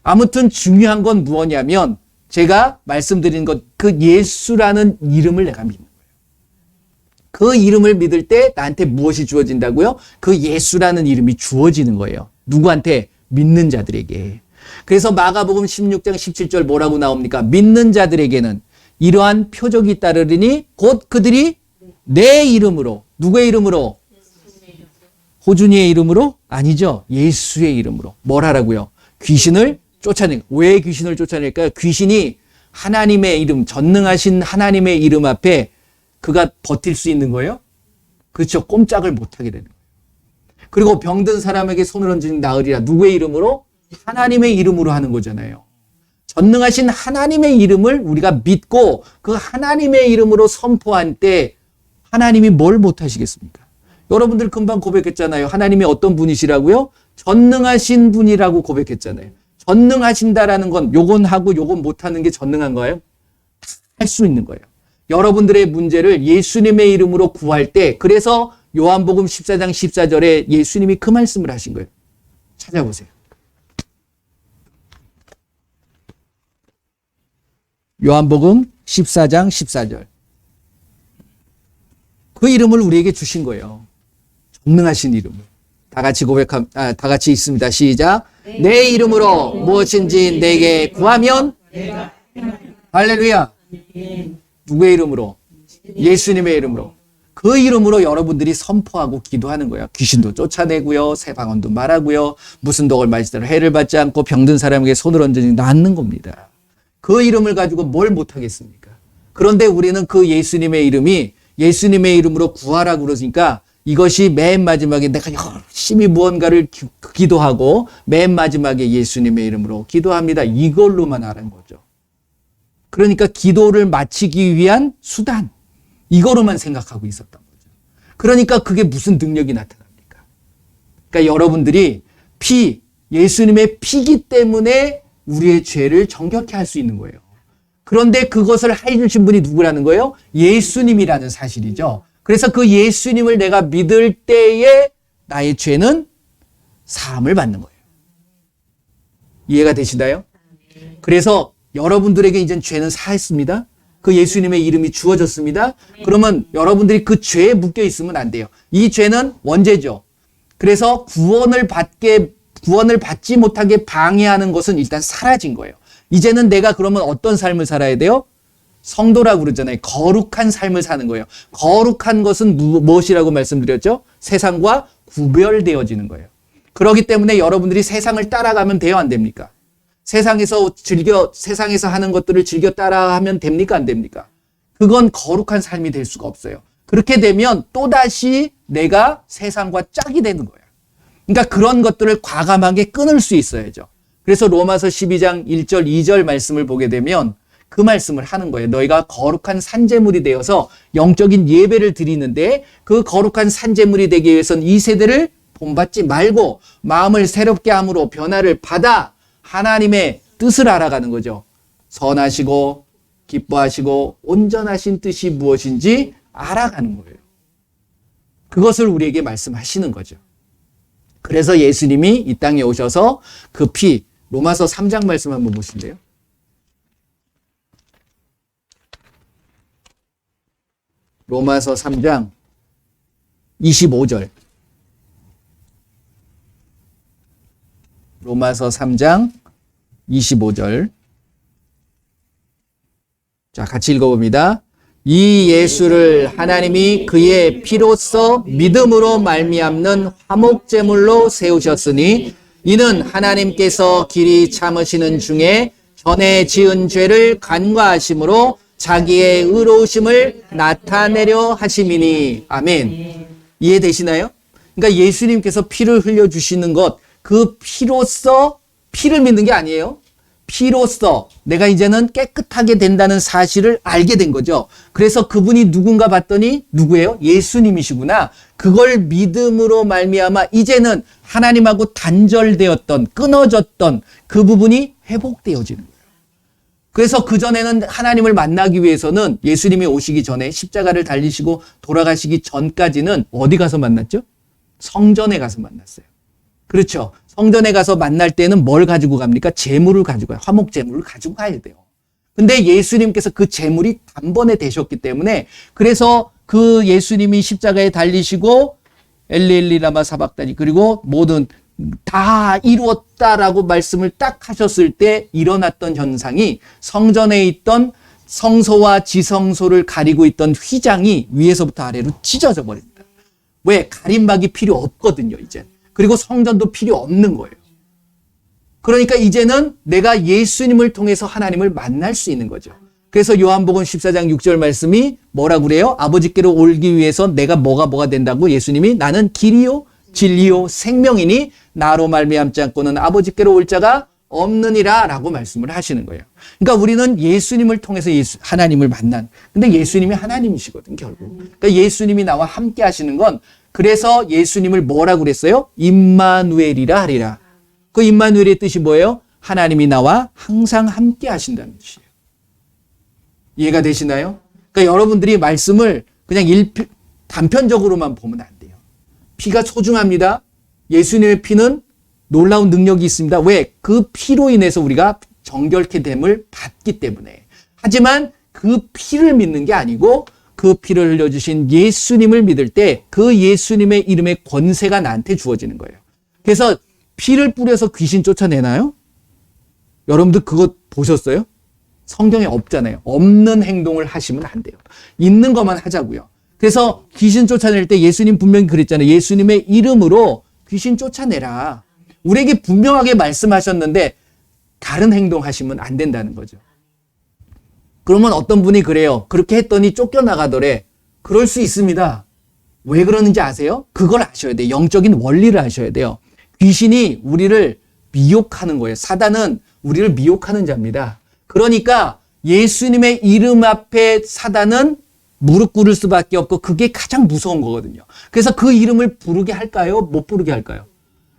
아무튼 중요한 건 무엇이냐면 제가 말씀드린 것, 그 예수라는 이름을 내가 믿는 거예요. 그 이름을 믿을 때 나한테 무엇이 주어진다고요? 그 예수라는 이름이 주어지는 거예요. 누구한테? 믿는 자들에게. 그래서 마가복음 16장 17절 뭐라고 나옵니까? 믿는 자들에게는 이러한 표적이 따르리니 곧 그들이 내 이름으로, 누구의 이름으로? 호준이의 이름으로? 아니죠. 예수의 이름으로. 뭘 하라고요? 귀신을 쫓아내. 왜 귀신을 쫓아낼까요? 귀신이 하나님의 이름, 전능하신 하나님의 이름 앞에 그가 버틸 수 있는 거예요? 그렇죠. 꼼짝을 못하게 되는 거예요. 그리고 병든 사람에게 손을 얹으니 나으리라. 누구의 이름으로? 하나님의 이름으로 하는 거잖아요. 전능하신 하나님의 이름을 우리가 믿고 그 하나님의 이름으로 선포한 때 하나님이 뭘 못하시겠습니까? 여러분들 금방 고백했잖아요. 하나님이 어떤 분이시라고요? 전능하신 분이라고 고백했잖아요. 전능하신다라는 건 요건 하고 요건 못하는 게 전능한 거예요? 할 수 있는 거예요. 여러분들의 문제를 예수님의 이름으로 구할 때, 그래서 요한복음 14장 14절에 예수님이 그 말씀을 하신 거예요. 찾아보세요. 요한복음 14장 14절. 그 이름을 우리에게 주신 거예요. 전능하신 이름을. 다 같이 있습니다. 시작. 내 이름으로 무엇인지 내게 구하면 할렐루야. 누구의 이름으로? 예수님의 이름으로. 그 이름으로 여러분들이 선포하고 기도하는 거예요. 귀신도 쫓아내고요. 새방언도 말하고요. 무슨 독을 마시더라도 해를 받지 않고 병든 사람에게 손을 얹으니 낫는 겁니다. 그 이름을 가지고 뭘 못하겠습니까? 그런데 우리는 그 예수님의 이름이 예수님의 이름으로 구하라고 그러니까 이것이 맨 마지막에 내가 열심히 무언가를 기도하고 맨 마지막에 예수님의 이름으로 기도합니다. 이걸로만 하는 거죠. 그러니까 기도를 마치기 위한 수단. 이거로만 생각하고 있었던 거죠. 그러니까 그게 무슨 능력이 나타납니까? 그러니까 여러분들이 예수님의 피기 때문에 우리의 죄를 정결케 할 수 있는 거예요. 그런데 그것을 해주신 분이 누구라는 거예요? 예수님이라는 사실이죠. 그래서 그 예수님을 내가 믿을 때에 나의 죄는 사함을 받는 거예요. 이해가 되시나요? 그래서 여러분들에게 이젠 죄는 사했습니다. 그 예수님의 이름이 주어졌습니다. 그러면 여러분들이 그 죄에 묶여 있으면 안 돼요. 이 죄는 원죄죠. 그래서 구원을 받지 못하게 방해하는 것은 일단 사라진 거예요. 이제는 내가 그러면 어떤 삶을 살아야 돼요? 성도라고 그러잖아요. 거룩한 삶을 사는 거예요. 거룩한 것은 무엇이라고 말씀드렸죠? 세상과 구별되어지는 거예요. 그렇기 때문에 여러분들이 세상을 따라가면 돼요, 안 됩니까? 세상에서 하는 것들을 즐겨 따라하면 됩니까, 안 됩니까? 그건 거룩한 삶이 될 수가 없어요. 그렇게 되면 또다시 내가 세상과 짝이 되는 거예요. 그러니까 그런 것들을 과감하게 끊을 수 있어야죠. 그래서 로마서 12장 1절, 2절 말씀을 보게 되면 그 말씀을 하는 거예요. 너희가 거룩한 산제물이 되어서 영적인 예배를 드리는데 그 거룩한 산제물이 되기 위해서는 이 세대를 본받지 말고 마음을 새롭게 함으로 변화를 받아 하나님의 뜻을 알아가는 거죠. 선하시고 기뻐하시고 온전하신 뜻이 무엇인지 알아가는 거예요. 그것을 우리에게 말씀하시는 거죠. 그래서 예수님이 이 땅에 오셔서 그 로마서 3장 말씀 한번 보실래요? 로마서 3장 25절. 로마서 3장 25절. 자, 같이 읽어봅니다. 이 예수를 하나님이 그의 피로써 믿음으로 말미암는 화목제물로 세우셨으니 이는 하나님께서 길이 참으시는 중에 전에 지은 죄를 간과하심으로 자기의 의로우심을 나타내려 하심이니. 아멘. 이해되시나요? 그러니까 예수님께서 피를 흘려주시는 것, 그 피로써 피를 믿는 게 아니에요. 피로써 내가 이제는 깨끗하게 된다는 사실을 알게 된 거죠. 그래서 그분이 누군가 봤더니 누구예요? 예수님이시구나. 그걸 믿음으로 말미암아 이제는 하나님하고 단절되었던, 끊어졌던 그 부분이 회복되어지는 거예요. 그래서 그전에는 하나님을 만나기 위해서는 예수님이 오시기 전에 십자가를 달리시고 돌아가시기 전까지는 어디 가서 만났죠? 성전에 가서 만났어요. 그렇죠. 성전에 가서 만날 때는 뭘 가지고 갑니까? 제물을 가지고 가요. 화목 제물을 가지고 가야 돼요. 근데 예수님께서 그 제물이 단번에 되셨기 때문에 그래서 그 예수님이 십자가에 달리시고 엘리 라마 사박다니 그리고 모든 다 이루었다라고 말씀을 딱 하셨을 때 일어났던 현상이 성전에 있던 성소와 지성소를 가리고 있던 휘장이 위에서부터 아래로 찢어져 버립니다. 왜? 가림막이 필요 없거든요, 이제. 그리고 성전도 필요 없는 거예요. 그러니까 이제는 내가 예수님을 통해서 하나님을 만날 수 있는 거죠. 그래서 요한복음 14장 6절 말씀이 뭐라고 그래요? 아버지께로 오기 위해서 내가 뭐가 된다고 예수님이 나는 길이요 진리요 생명이니 나로 말미암지 않고는 아버지께로 올 자가 없느니라 라고 말씀을 하시는 거예요. 그러니까 우리는 예수님을 통해서 하나님을 만난, 근데 예수님이 하나님이시거든 결국. 그러니까 예수님이 나와 함께 하시는 건 그래서 예수님을 뭐라고 그랬어요? 임마누엘이라 하리라. 그 임마누엘의 뜻이 뭐예요? 하나님이 나와 항상 함께 하신다는 뜻이에요. 이해가 되시나요? 그러니까 여러분들이 말씀을 그냥 단편적으로만 보면 안 돼요. 피가 소중합니다. 예수님의 피는 놀라운 능력이 있습니다. 왜? 그 피로 인해서 우리가 정결케 됨을 받기 때문에. 하지만 그 피를 믿는 게 아니고 그 피를 흘려주신 예수님을 믿을 때 그 예수님의 이름의 권세가 나한테 주어지는 거예요. 그래서 피를 뿌려서 귀신 쫓아내나요? 여러분들 그거 보셨어요? 성경에 없잖아요. 없는 행동을 하시면 안 돼요. 있는 것만 하자고요. 그래서 귀신 쫓아낼 때 예수님 분명히 그랬잖아요. 예수님의 이름으로 귀신 쫓아내라. 우리에게 분명하게 말씀하셨는데 다른 행동하시면 안 된다는 거죠. 그러면 어떤 분이 그래요. 그렇게 했더니 쫓겨나가더래. 그럴 수 있습니다. 왜 그러는지 아세요? 그걸 아셔야 돼요. 영적인 원리를 아셔야 돼요. 귀신이 우리를 미혹하는 거예요. 사단은 우리를 미혹하는 자입니다. 그러니까 예수님의 이름 앞에 사단은 무릎 꿇을 수밖에 없고 그게 가장 무서운 거거든요. 그래서 그 이름을 부르게 할까요? 못 부르게 할까요?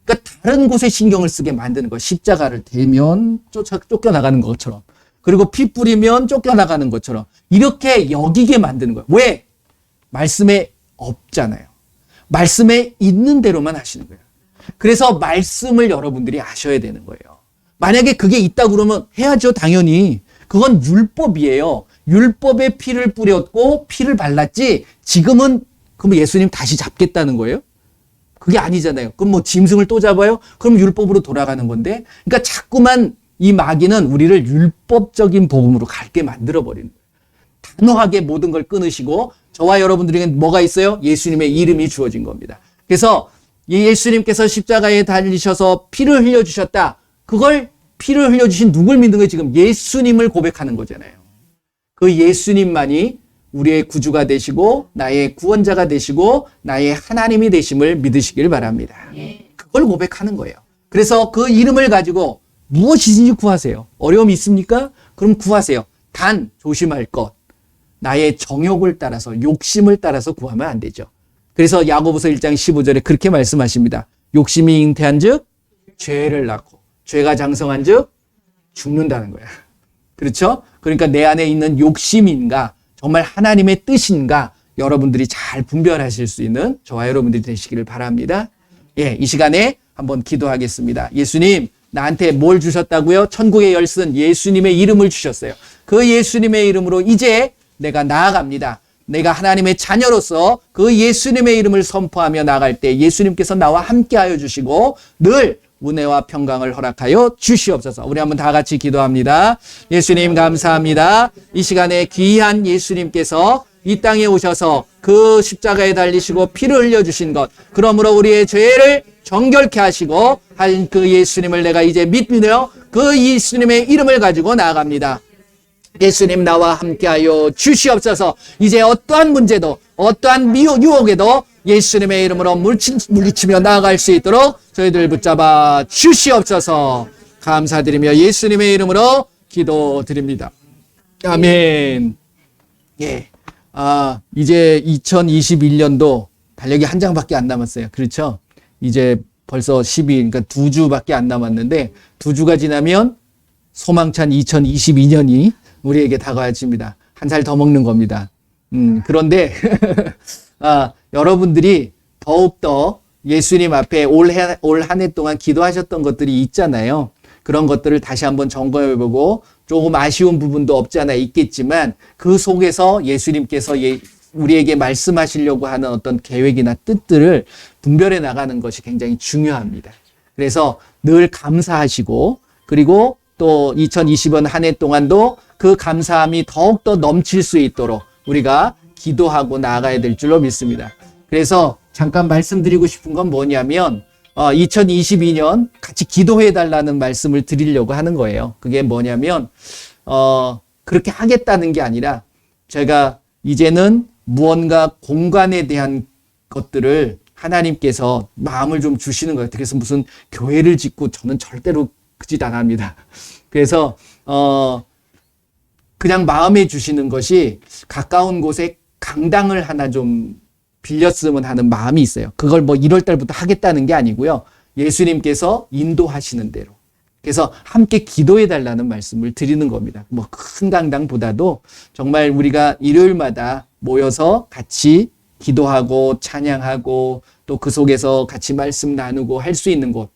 그러니까 다른 곳에 신경을 쓰게 만드는 거예요. 십자가를 대면 쫓겨나가는 것처럼. 그리고 피 뿌리면 쫓겨나가는 것처럼. 이렇게 여기게 만드는 거예요. 왜? 말씀에 없잖아요. 말씀에 있는 대로만 하시는 거예요. 그래서 말씀을 여러분들이 아셔야 되는 거예요. 만약에 그게 있다 그러면 해야죠, 당연히. 그건 율법이에요. 율법에 피를 뿌렸고 피를 발랐지 지금은 그럼 예수님 다시 잡겠다는 거예요? 그게 아니잖아요. 그럼 뭐 짐승을 또 잡아요? 그럼 율법으로 돌아가는 건데. 그러니까 자꾸만 이 마귀는 우리를 율법적인 복음으로 갈게 만들어버리는 거예요. 단호하게 모든 걸 끊으시고 저와 여러분들에게는 뭐가 있어요? 예수님의 이름이 주어진 겁니다. 그래서 예수님께서 십자가에 달리셔서 피를 흘려주셨다. 그걸 피를 흘려주신 누굴 믿는 거예요? 지금 예수님을 고백하는 거잖아요. 그 예수님만이 우리의 구주가 되시고 나의 구원자가 되시고 나의 하나님이 되심을 믿으시길 바랍니다. 그걸 고백하는 거예요. 그래서 그 이름을 가지고 무엇이든지 구하세요. 어려움이 있습니까? 그럼 구하세요. 단 조심할 것. 나의 정욕을 따라서 욕심을 따라서 구하면 안 되죠. 그래서 야고보서 1장 15절에 그렇게 말씀하십니다. 욕심이 잉태한 즉 죄를 낳고 죄가 장성한 즉 죽는다는 거야. 그렇죠? 그러니까 내 안에 있는 욕심인가 정말 하나님의 뜻인가 여러분들이 잘 분별하실 수 있는 저와 여러분들이 되시기를 바랍니다. 이 시간에 한번 기도하겠습니다. 예수님 나한테 뭘 주셨다고요? 천국의 열쇠는 예수님의 이름을 주셨어요. 그 예수님의 이름으로 이제 내가 나아갑니다. 내가 하나님의 자녀로서 그 예수님의 이름을 선포하며 나갈 때 예수님께서 나와 함께하여 주시고 늘 은혜와 평강을 허락하여 주시옵소서. 우리 한번 다 같이 기도합니다. 예수님 감사합니다. 이 시간에 귀한 예수님께서 이 땅에 오셔서 그 십자가에 달리시고 피를 흘려주신 것, 그러므로 우리의 죄를 정결케 하시고 한 그 예수님을 내가 이제 믿으며 그 예수님의 이름을 가지고 나아갑니다. 예수님 나와 함께하여 주시옵소서. 이제 어떠한 문제도 어떠한 유혹에도 예수님의 이름으로 물리치며 나아갈 수 있도록 저희들 붙잡아 주시옵소서. 감사드리며 예수님의 이름으로 기도드립니다. 아멘. 예. 이제 2021년도 달력이 한 장밖에 안 남았어요. 그렇죠? 이제 벌써 12일, 그러니까 2주밖에 안 남았는데 2주가 지나면 소망찬 2022년이 우리에게 다가와집니다. 한 살 더 먹는 겁니다. 그런데 여러분들이 더욱더 예수님 앞에 올 한 해 동안 기도하셨던 것들이 있잖아요. 그런 것들을 다시 한번 점검해보고 조금 아쉬운 부분도 없지 않아 있겠지만 그 속에서 예수님께서 우리에게 말씀하시려고 하는 어떤 계획이나 뜻들을 분별해 나가는 것이 굉장히 중요합니다. 그래서 늘 감사하시고 그리고 또 2020년 한 해 동안도 그 감사함이 더욱더 넘칠 수 있도록 우리가 기도하고 나아가야 될 줄로 믿습니다. 그래서 잠깐 말씀드리고 싶은 건 뭐냐면 2022년 같이 기도해 달라는 말씀을 드리려고 하는 거예요. 그게 뭐냐면 그렇게 하겠다는 게 아니라 제가 이제는 무언가 공간에 대한 것들을 하나님께서 마음을 좀 주시는 거예요. 그래서 무슨 교회를 짓고 저는 절대로 그 짓 안 합니다. 그래서 그냥 마음에 주시는 것이 가까운 곳에 강당을 하나 좀 빌렸으면 하는 마음이 있어요. 그걸 뭐 1월 달부터 하겠다는 게 아니고요. 예수님께서 인도하시는 대로. 그래서 함께 기도해 달라는 말씀을 드리는 겁니다. 뭐 큰 강당보다도 정말 우리가 일요일마다 모여서 같이 기도하고 찬양하고 또 그 속에서 같이 말씀 나누고 할 수 있는 곳.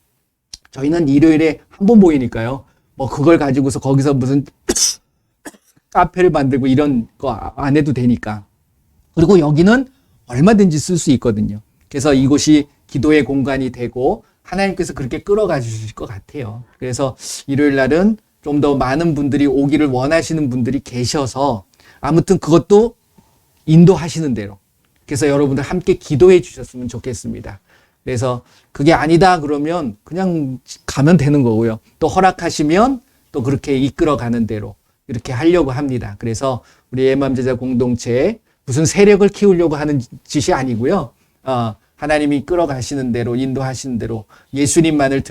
저희는 일요일에 한 번 모이니까요. 뭐 그걸 가지고서 거기서 무슨 카페를 만들고 이런 거 안 해도 되니까. 그리고 여기는 얼마든지 쓸 수 있거든요. 그래서 이곳이 기도의 공간이 되고 하나님께서 그렇게 끌어가 주실 것 같아요. 그래서 일요일 날은 좀 더 많은 분들이 오기를 원하시는 분들이 계셔서 아무튼 그것도 인도하시는 대로. 그래서 여러분들 함께 기도해 주셨으면 좋겠습니다. 그래서 그게 아니다 그러면 그냥 가면 되는 거고요. 또 허락하시면 또 그렇게 이끌어가는 대로 이렇게 하려고 합니다. 그래서 우리 예맘제자 공동체 무슨 세력을 키우려고 하는 짓이 아니고요. 하나님이 끌어가시는 대로 인도하시는 대로 예수님만을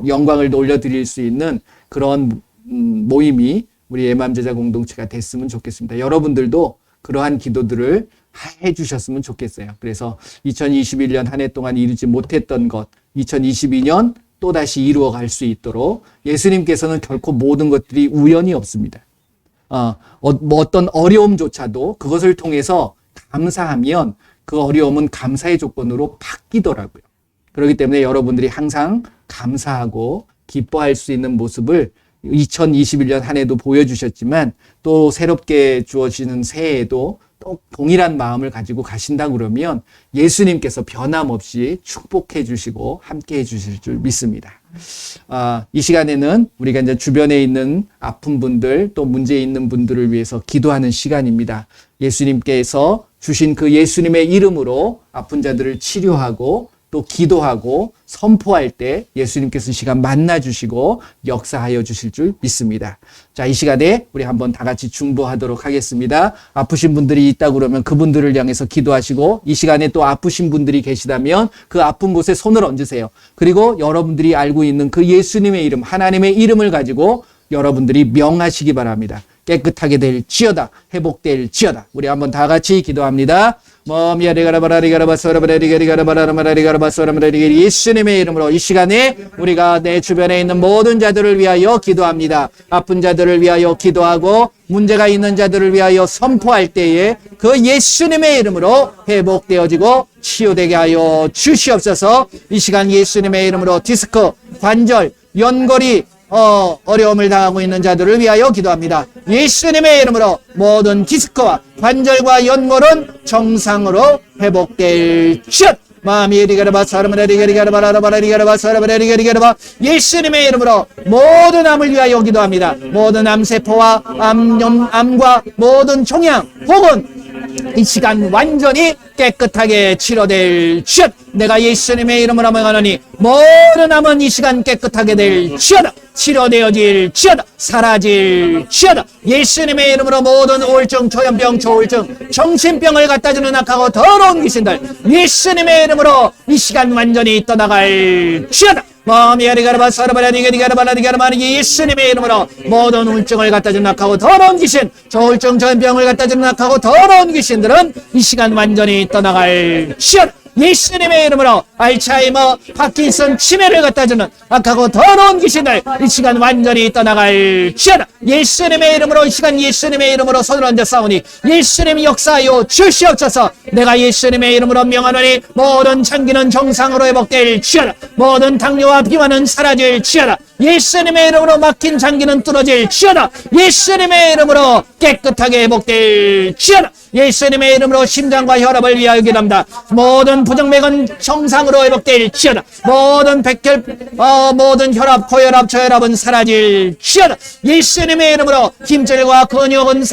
영광을 올려드릴 수 있는 그런 모임이 우리 예맘제자 공동체가 됐으면 좋겠습니다. 여러분들도 그러한 기도들을 해주셨으면 좋겠어요. 그래서 2021년 한 해 동안 이루지 못했던 것 2022년 또다시 이루어갈 수 있도록 예수님께서는 결코 모든 것들이 우연이 없습니다. 뭐 어떤 어려움조차도 그것을 통해서 감사하면 그 어려움은 감사의 조건으로 바뀌더라고요. 그렇기 때문에 여러분들이 항상 감사하고 기뻐할 수 있는 모습을 2021년 한 해도 보여주셨지만 또 새롭게 주어지는 새해에도 또 동일한 마음을 가지고 가신다 그러면 예수님께서 변함없이 축복해 주시고 함께 해 주실 줄 믿습니다. 이 시간에는 우리가 이제 주변에 있는 아픈 분들 또 문제 있는 분들을 위해서 기도하는 시간입니다. 예수님께서 주신 그 예수님의 이름으로 아픈 자들을 치료하고 또 기도하고 선포할 때 예수님께서 이 시간 만나주시고 역사하여 주실 줄 믿습니다. 자, 이 시간에 우리 한번 다 같이 중보하도록 하겠습니다. 아프신 분들이 있다 그러면 그분들을 향해서 기도하시고 이 시간에 또 아프신 분들이 계시다면 그 아픈 곳에 손을 얹으세요. 그리고 여러분들이 알고 있는 그 예수님의 이름, 하나님의 이름을 가지고 여러분들이 명하시기 바랍니다. 깨끗하게 될지어다, 회복될지어다. 우리 한번 다 같이 기도합니다. 예수님의 이름으로 이 시간에 우리가 내 주변에 있는 모든 자들을 위하여 기도합니다. 아픈 자들을 위하여 기도하고 문제가 있는 자들을 위하여 선포할 때에 그 예수님의 이름으로 회복되어지고 치유되게 하여 주시옵소서. 이 시간 예수님의 이름으로 디스크, 관절, 연골이 어려움을 당하고 있는 자들을 위하여 기도합니다. 예수님의 이름으로 모든 디스크와 관절과 연골은 정상으로 회복될지어다. 예수님의 이름으로 모든 암을 위하여 기도합니다. 모든 암세포와 암과 모든 종양 혹은 이 시간 완전히 깨끗하게 치료될 지어다. 내가 예수님의 이름으로 명하노니 모든 암은 이 시간 깨끗하게 될 지어다. 치료되어질 지어다. 사라질 지어다. 예수님의 이름으로 모든 우울증, 조현병, 조울증, 정신병을 갖다주는 악하고 더러운 귀신들 예수님의 이름으로 이 시간 완전히 떠나갈 지어다. 예수님의 이름으로 모든 우울증을 갖다주는 악하고 더러운 귀신, 조울증, 조현병을 갖다주는 악하고 더러운 귀신들은 이 시간 완전히 떠나갈 지어다. 예수님의 이름으로 알츠하이머, 파킨슨, 치매를 갖다주는 악하고 더러운 귀신들 이 시간 완전히 떠나갈 지어다. 예수님의 이름으로 이 시간 예수님의 이름으로 손을 얹어 싸우니 예수님이 역사하여 주시옵소서. 내가 예수님의 이름으로 명하노니 모든 장기는 정상으로 회복될 지어다. 모든 당뇨와 비만은 사라질 지어다. 예수님의 이름으로 막힌 장기는 뚫어질 지어다. 예수님의 이름으로 깨끗하게 회복될 지어다. 예수님의 이름으로 심장과 혈압을 위하여 기도합니다. 모든 부정맥은 정상으로 회복될 지어다. 모든 모든 혈압, 고혈압, 저혈압은 사라질 지어다. 예수님의 이름으로 힘줄과 근육은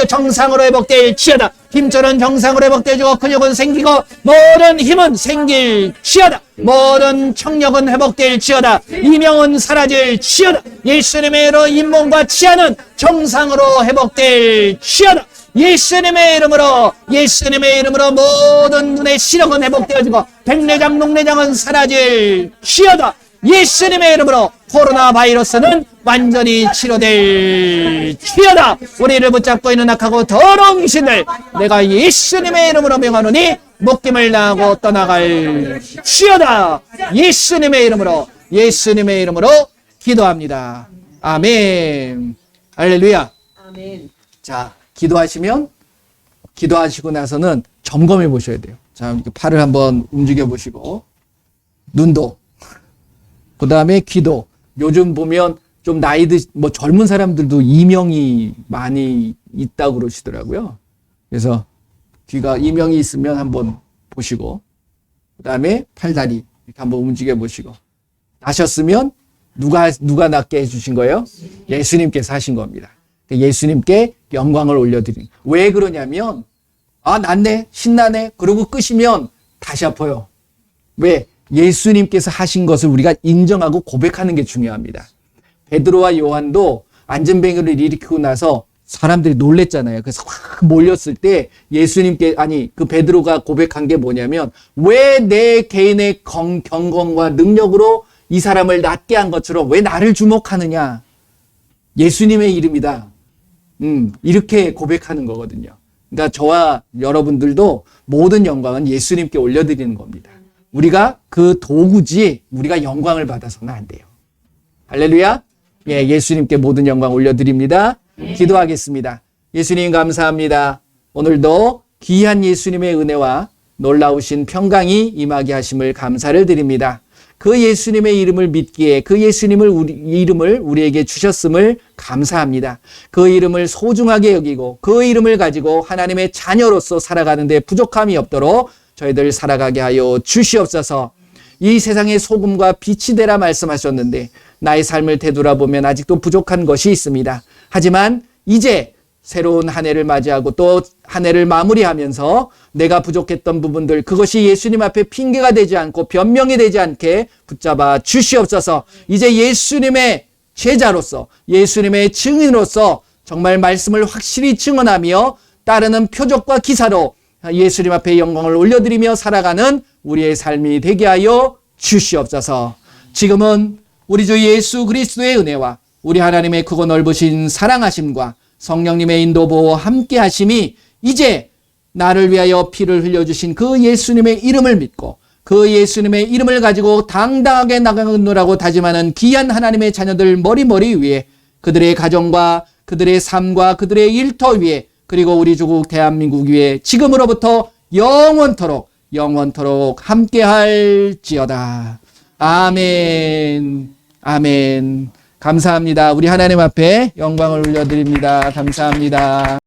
정상으로 회복될 지어다. 힘줄은 정상으로 회복되고 근육은 생기고 모든 힘은 생길 지어다. 모든 청력은 회복될 지어다. 이명은 사라질 지어다. 예수님의 이름으로 잇몸과 치아는 정상으로 회복될 지어다. 예수님의 이름으로 모든 눈의 시력은 회복되어지고 백내장, 녹내장은 사라질 지어다. 예수님의 이름으로 코로나 바이러스는 완전히 치료될 지어다. 우리를 붙잡고 있는 악하고 더러운 귀신들 내가 예수님의 이름으로 명하노니 목김을 당하고 떠나갈 지어다. 예수님의 이름으로 기도합니다. 아멘. 할렐루야. 아멘. 자, 기도하시고 나서는 점검해 보셔야 돼요. 자, 팔을 한번 움직여 보시고, 눈도, 그 다음에 귀도. 요즘 보면 좀 젊은 사람들도 이명이 많이 있다고 그러시더라고요. 그래서 귀가 이명이 있으면 한번 보시고, 그 다음에 팔다리 이렇게 한번 움직여 보시고, 나셨으면 누가 낫게 해주신 거예요? 예수님께서 하신 겁니다. 예수님께 영광을 올려드리는. 왜 그러냐면 낫네, 신나네, 그러고 끄시면 다시 아파요. 왜? 예수님께서 하신 것을 우리가 인정하고 고백하는 게 중요합니다. 베드로와 요한도 안전뱅이를 일으키고 나서 사람들이 놀랬잖아요. 그래서 확 몰렸을 때 그 베드로가 고백한 게 뭐냐면 왜 내 개인의 경건과 능력으로 이 사람을 낫게 한 것처럼 왜 나를 주목하느냐? 예수님의 이름이다. 이렇게 고백하는 거거든요. 그러니까 저와 여러분들도 모든 영광은 예수님께 올려드리는 겁니다. 우리가 그 도구지 우리가 영광을 받아서는 안 돼요. 할렐루야. 예, 예수님께 모든 영광 올려드립니다. 기도하겠습니다. 예수님 감사합니다. 오늘도 귀한 예수님의 은혜와 놀라우신 평강이 임하게 하심을 감사를 드립니다. 그 예수님의 이름을 믿기에 그 이름을 우리에게 주셨음을 감사합니다. 그 이름을 소중하게 여기고 그 이름을 가지고 하나님의 자녀로서 살아가는 데 부족함이 없도록 저희들 살아가게 하여 주시옵소서. 이 세상의 소금과 빛이 되라 말씀하셨는데 나의 삶을 되돌아보면 아직도 부족한 것이 있습니다. 하지만 이제 새로운 한 해를 맞이하고 또 한 해를 마무리하면서 내가 부족했던 부분들, 그것이 예수님 앞에 핑계가 되지 않고 변명이 되지 않게 붙잡아 주시옵소서. 이제 예수님의 제자로서, 예수님의 증인으로서 정말 말씀을 확실히 증언하며 따르는 표적과 기사로 예수님 앞에 영광을 올려드리며 살아가는 우리의 삶이 되게 하여 주시옵소서. 지금은 우리 주 예수 그리스도의 은혜와 우리 하나님의 크고 넓으신 사랑하심과 성령님의 인도 보호 함께 하심이 이제 나를 위하여 피를 흘려주신 그 예수님의 이름을 믿고 그 예수님의 이름을 가지고 당당하게 나가노라고 다짐하는 귀한 하나님의 자녀들 머리 위에, 그들의 가정과 그들의 삶과 그들의 일터 위에, 그리고 우리 조국 대한민국 위에 지금으로부터 영원토록 함께할지어다. 아멘. 아멘. 감사합니다. 우리 하나님 앞에 영광을 올려드립니다. 감사합니다.